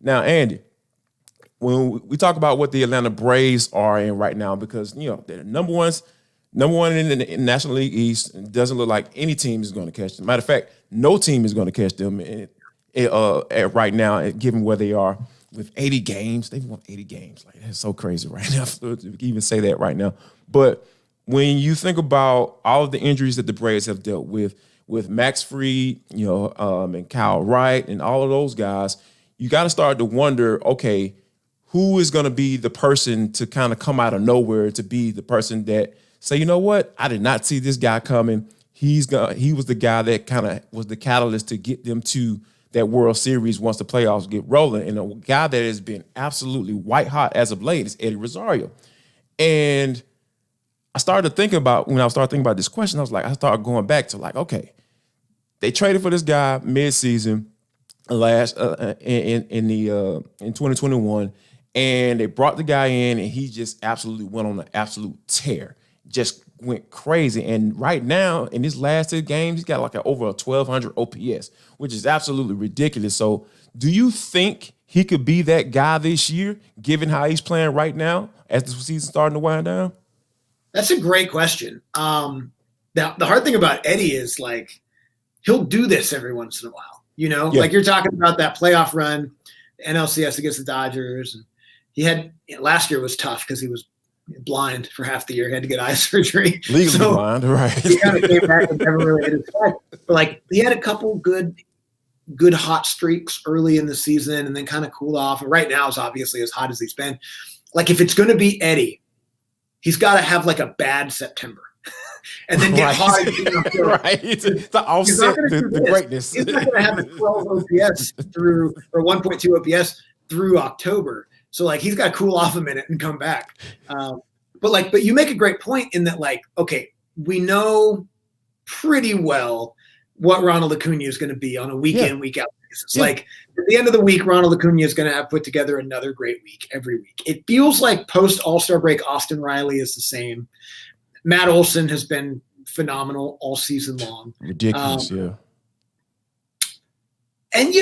Now, Andy, when we talk about what the Atlanta Braves are in right now, because they're number one in the National League East, and it doesn't look like any team is going to catch them. Matter of fact, no team is going to catch them right now, given where they are with 80 games. They've won 80 games. Like, that's so crazy right now to even say that right now. But when you think about all of the injuries that the Braves have dealt with Max Fried, and Kyle Wright and all of those guys, you got to start to wonder, okay, who is going to be the person to kind of come out of nowhere to be the person that say, you know what, I did not see this guy coming. He was the guy that kind of was the catalyst to get them to that World Series once the playoffs get rolling. And a guy that has been absolutely white hot as of late is Eddie Rosario. And I started thinking about, when I started thinking about this question, I started going back to okay, they traded for this guy mid-season in 2021, and they brought the guy in, and he just absolutely went on an absolute tear, just went crazy. And right now, in his last 2 games, he's got over a 1,200 OPS, which is absolutely ridiculous. So do you think he could be that guy this year, given how he's playing right now as the season's starting to wind down? That's a great question. Now, the hard thing about Eddie is he'll do this every once in a while. Like you're talking about that playoff run, NLCS against the Dodgers. And he had last year was tough because he was blind for half the year. He had to get eye surgery. Legally blind, right? He kind of came back and never really hit his stride. But he had a couple good hot streaks early in the season and then kind of cooled off. And right now is obviously as hot as he's been. If it's going to be Eddie, he's got to have a bad September and then get hot. Right. The offset, the greatness. He's not going to have a 12 OPS or 1.2 OPS through October. So he's got to cool off a minute and come back. But you make a great point in that, okay, we know pretty well what Ronald Acuna is going to be on a week in, week out basis. Yeah. At the end of the week, Ronald Acuna is going to have put together another great week every week. It feels like post All-Star break, Austin Riley is the same. Matt Olson has been phenomenal all season long. Ridiculous, yeah. And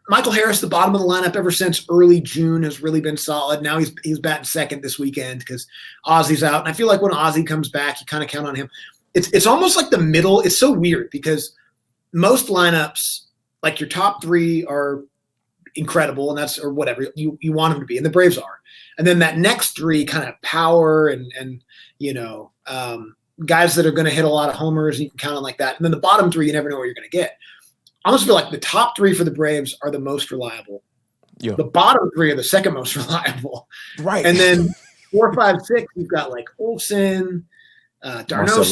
Michael Harris, the bottom of the lineup ever since early June, has really been solid. Now he's batting second this weekend because Ozzy's out. And I feel like when Ozzy comes back, you kind of count on him. It's almost like the middle. It's so weird because most lineups, your top 3 are incredible, and that's, or whatever you want them to be, and the Braves are. And then that next 3 kind of power and guys that are going to hit a lot of homers, and you can count on like that. And then the bottom 3, you never know where you're going to get. I almost feel like the top 3 for the Braves are the most reliable. Yeah. The bottom 3 are the second most reliable. Right. And then 4, 5, 6, you've got Olson, d'Arnaud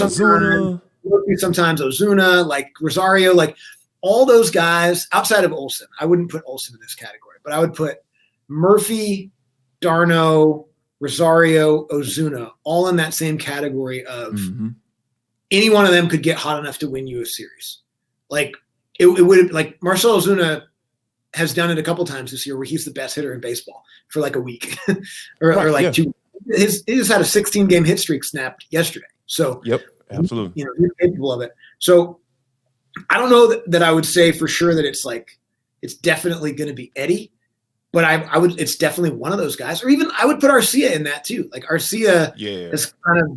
sometimes Ozuna, Rosario, all those guys outside of Olson. I wouldn't put Olson in this category, but I would put Murphy, d'Arnaud, Rosario, Ozuna, all in that same category of any one of them could get hot enough to win you a series. It would Marcell Ozuna has done it a couple times this year where he's the best hitter in baseball for a week or 2. He just had a 16-game hit streak snapped yesterday. So yep, absolutely. He's capable of it. So I don't know that I would say for sure that it's definitely going to be Eddie, but I would, it's definitely one of those guys, or even I would put Arcia in that too. Arcia is kind of,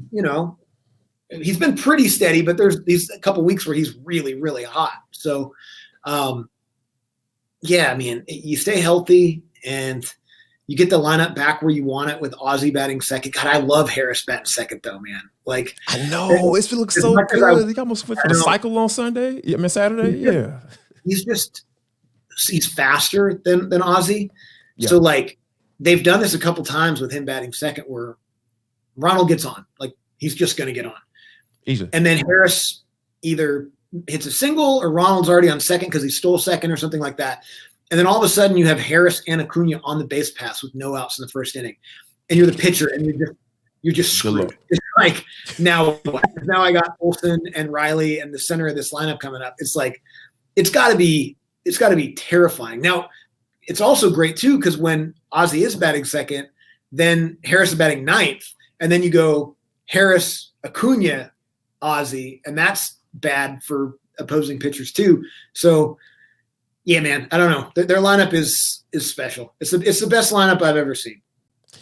he's been pretty steady, but there's these a couple weeks where he's really, really hot. So, you stay healthy and you get the lineup back where you want it with Ozzy batting second. God, I love Harris batting second though, man. I know it looks so good. He almost went for the cycle on Saturday. Yeah. He's faster than Ozzy. Yeah. So they've done this a couple times with him batting second where Ronald gets on. He's just going to get on. Easy. And then Harris either hits a single or Ronald's already on second because he stole second or something like that. And then all of a sudden you have Harris and Acuna on the base pass with no outs in the first inning. And you're the pitcher and you're just screwed. It's now I got Olson and Riley and the center of this lineup coming up. It's it's gotta be terrifying. Now it's also great too, because when Ozzy is batting second, then Harris is batting ninth, and then you go Harris, Acuna, Ozzy, and that's bad for opposing pitchers too. So Yeah, man. I don't know. Their lineup is special. It's the best lineup I've ever seen.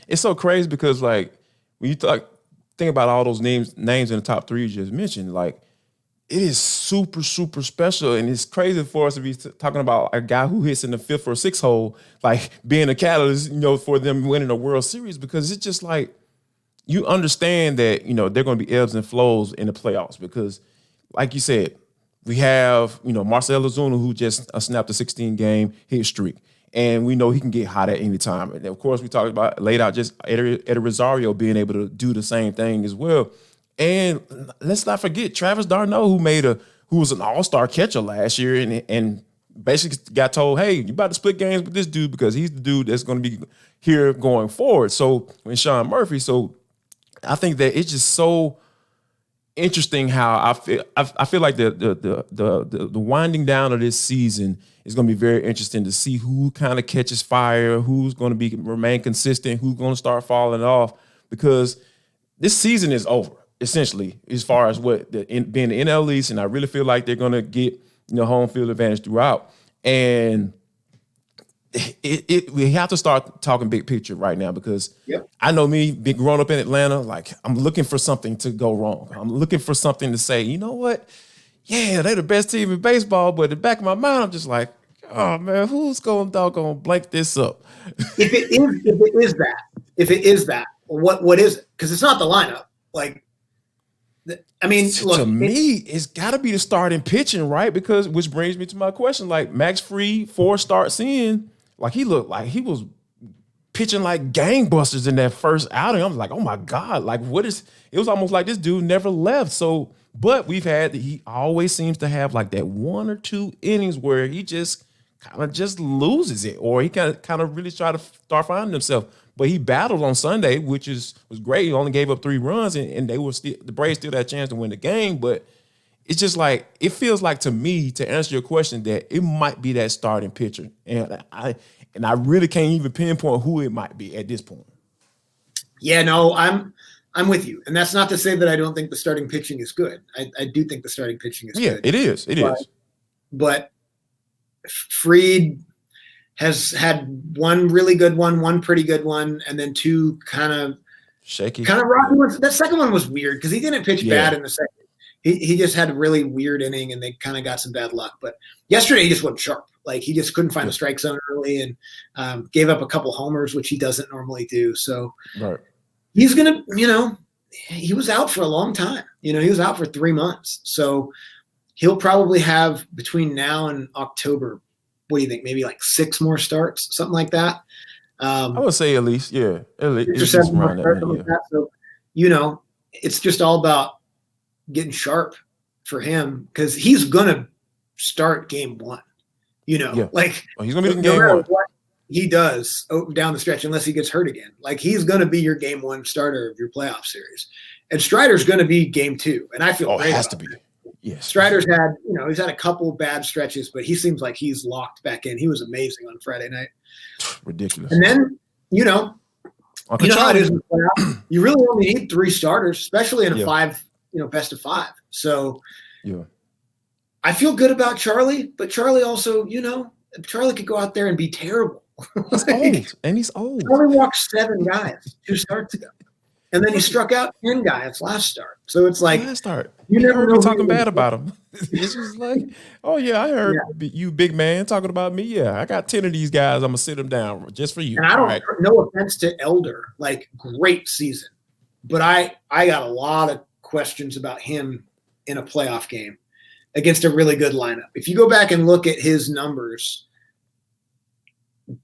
It's so crazy because like when you think about all those names in the top three you just mentioned, like it is super, super special. And it's crazy for us to be talking about a guy who hits in the 5th or 6th hole, like being a catalyst, for them winning a World Series, because it's just like you understand that, they're going to be ebbs and flows in the playoffs because, like you said, we have, Marcell Ozuna, who just snapped a 16-game hit streak. And we know he can get hot at any time. And of course, we talked about, laid out just Eddie Rosario being able to do the same thing as well. And let's not forget Travis d'Arnaud, who was an all-star catcher last year and basically got told, hey, you about to split games with this dude because he's the dude that's going to be here going forward. So when Sean Murphy, so I think that it's just so interesting how I feel like the winding down of this season is going to be very interesting to see who kind of catches fire, who's going to remain consistent, who's going to start falling off, because this season is over essentially as far as being the NL East, and I really feel like they're going to get home field advantage throughout. And we have to start talking big picture right now because I know me, being grown up in Atlanta, like I'm looking for something to go wrong. I'm looking for something to say, you know what? Yeah, they're the best team in baseball, but in the back of my mind, I'm just like, oh man, who's going to blank this up? If it is that, what is it? Because it's not the lineup. Like, I mean, look, to me, it's got to be the starting pitching, right? Because which brings me to my question: like Max Fried, 4 starts in, like he looked like he was pitching like gangbusters in that first outing. I was like, oh my god, like what is? It was almost like this dude never left. So, but he always seems to have like that 1 or 2 innings where he just kind of just loses it, or he kind of really try to start finding himself. But he battled on Sunday, which was great. He only gave up 3 runs, and the Braves still had a chance to win the game. But it's just like it feels like to me, to answer your question, that it might be that starting pitcher, and I really can't even pinpoint who it might be at this point. Yeah, no, I'm with you, and that's not to say that I don't think the starting pitching is good. I do think the starting pitching is good. Yeah, it is. It is. But Fried has had 1 really good one pretty good one, and then 2 kind of shaky, kind of rocky ones. That second one was weird because he didn't pitch bad in the second. He just had a really weird inning, and they kind of got some bad luck. But yesterday he just wasn't sharp. Like he just couldn't find the strike zone early, and gave up a couple homers, which he doesn't normally do. So he's gonna, he was out for a long time. He was out for 3 months. So he'll probably have between now and October. What do you think? Maybe like 6 more starts, something like that. I would say at least, yeah. At least 7 more starts, like that. So, it's just all about getting sharp for him because he's gonna start game 1. Like he's gonna be in game 1. What he does down the stretch, unless he gets hurt again, like he's gonna be your game 1 starter of your playoff series, and Strider's gonna be game 2. And I feel great. It has to be. Yes. Strider's had, he's had a couple bad stretches, but he seems like he's locked back in. He was amazing on Friday night. Ridiculous. And then, how it is in the playoffs. You really only need 3 starters, especially in a 5, best of 5. So I feel good about Charlie, but Charlie also, Charlie could go out there and be terrible. He's old, and he's old. He only walked 7 guys 2 starts ago. And then he struck out 10 guys last start. So it's like last start. You never know talking bad about him. It's just like, oh yeah, I heard you big man talking about me. Yeah, I got 10 of these guys. I'm gonna sit them down just for you. And I don't. No offense to Elder, like great season, but I got a lot of questions about him in a playoff game against a really good lineup. If you go back and look at his numbers,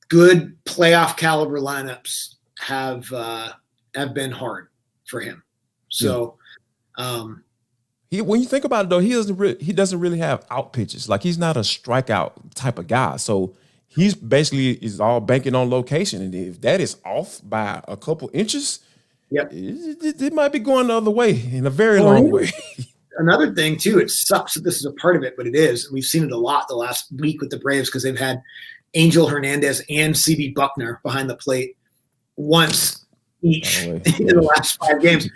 good playoff caliber lineups have been hard for him. So, when you think about it, though, he doesn't really have out pitches. Like he's not a strikeout type of guy. So he's basically is all banking on location, and if that is off by a couple inches, it might be going the other way in a very long way. Another thing too, it sucks that this is a part of it, but it is. We've seen it a lot the last week with the Braves because they've had Angel Hernandez and CB Buckner behind the plate once each in the last 5 games.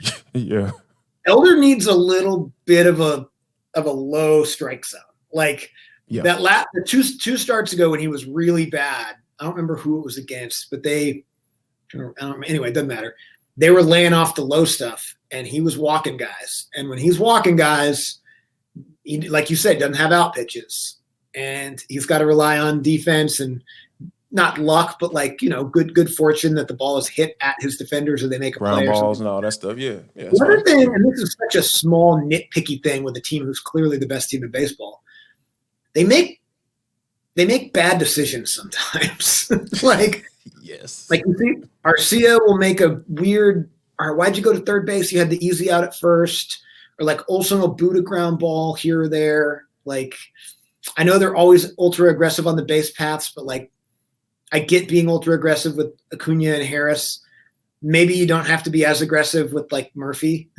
Elder needs a little bit of a low strike zone. Like Yeah. The two starts ago when he was really bad, I don't remember who it was against, but anyway, it doesn't matter. They were laying off the low stuff, and he was walking guys. And when he's walking guys, he, like you said, doesn't have out pitches, and he's got to rely on defense and not luck, but good fortune that the ball is hit at his defenders or they make a ground play. Balls and all that stuff. Yeah. Another thing, and this is such a small nitpicky thing with a team who's clearly the best team in baseball, they make bad decisions sometimes. Yes. Like you see, Arcia will make a weird, all right, why'd you go to third base? You had the easy out at first. Or Olson will boot a ground ball here or there. I know they're always ultra aggressive on the base paths, but I get being ultra aggressive with Acuna and Harris. Maybe you don't have to be as aggressive with Murphy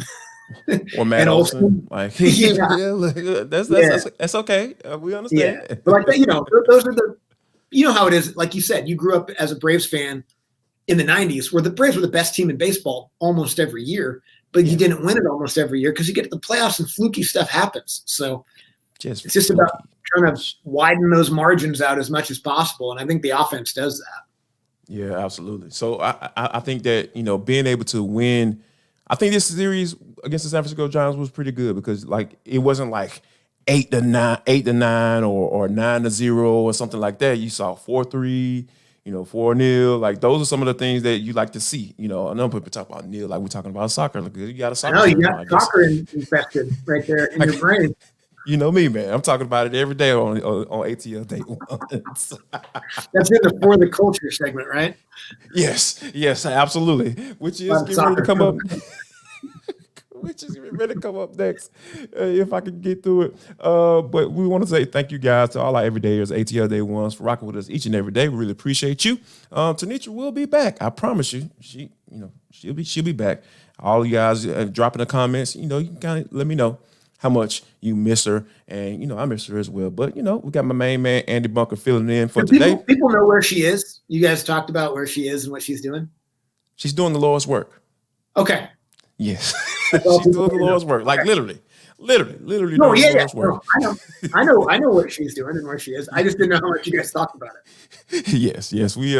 or Matt Olson. That's okay. We understand. Yeah. But those are the, how it is. Like you said, you grew up as a Braves fan in the 90s, where the Braves were the best team in baseball almost every year, but you didn't win it almost every year because you get to the playoffs and fluky stuff happens. So it's just about trying to widen those margins out as much as possible. And I think the offense does that. Yeah, absolutely. So I think that, being able to win, I think this series against the San Francisco Giants was pretty good because it wasn't 8-9 or 9-0 or something like that. You saw 4-3, 4-0. Those are some of the things that you like to see. I know people talk about nil like we're talking about soccer. You got a soccer. No, you got soccer infected right there in your brain. You know me, man. I'm talking about it every day on ATL Day 1. That's in the culture segment, right? Yes, absolutely. Which is getting ready to come up. Which is ready to come up next, if I can get through it. But we want to say thank you guys to all our everydayers, ATL Day 1s, for rocking with us each and every day. We really appreciate you. Tanitra will be back. I promise you. She'll be back. All you guys dropping the comments. You can kind of let me know how much you miss her, and I miss her as well. But we got my main man Andy Bunker filling in for today. People know where she is. You guys talked about where she is and what she's doing. She's doing the Lord's work. Okay. Yes, she's doing the Lord's work. Literally doing the Lord's work. No, I know what she's doing and where she is. I just didn't know how much you guys talked about it. Yes, we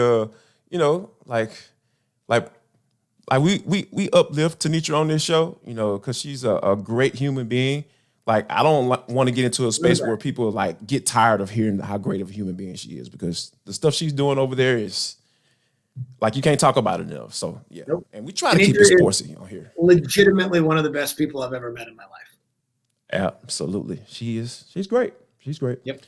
we uplift Tanitra on this show, because she's a great human being. I don't want to get into a space where people get tired of hearing how great of a human being she is, because the stuff she's doing over there is you can't talk about it enough. So yeah, nope. And we try to keep it sportsy on here. Legitimately one of the best people I've ever met in my life. Absolutely, she's great. She's great. Yep.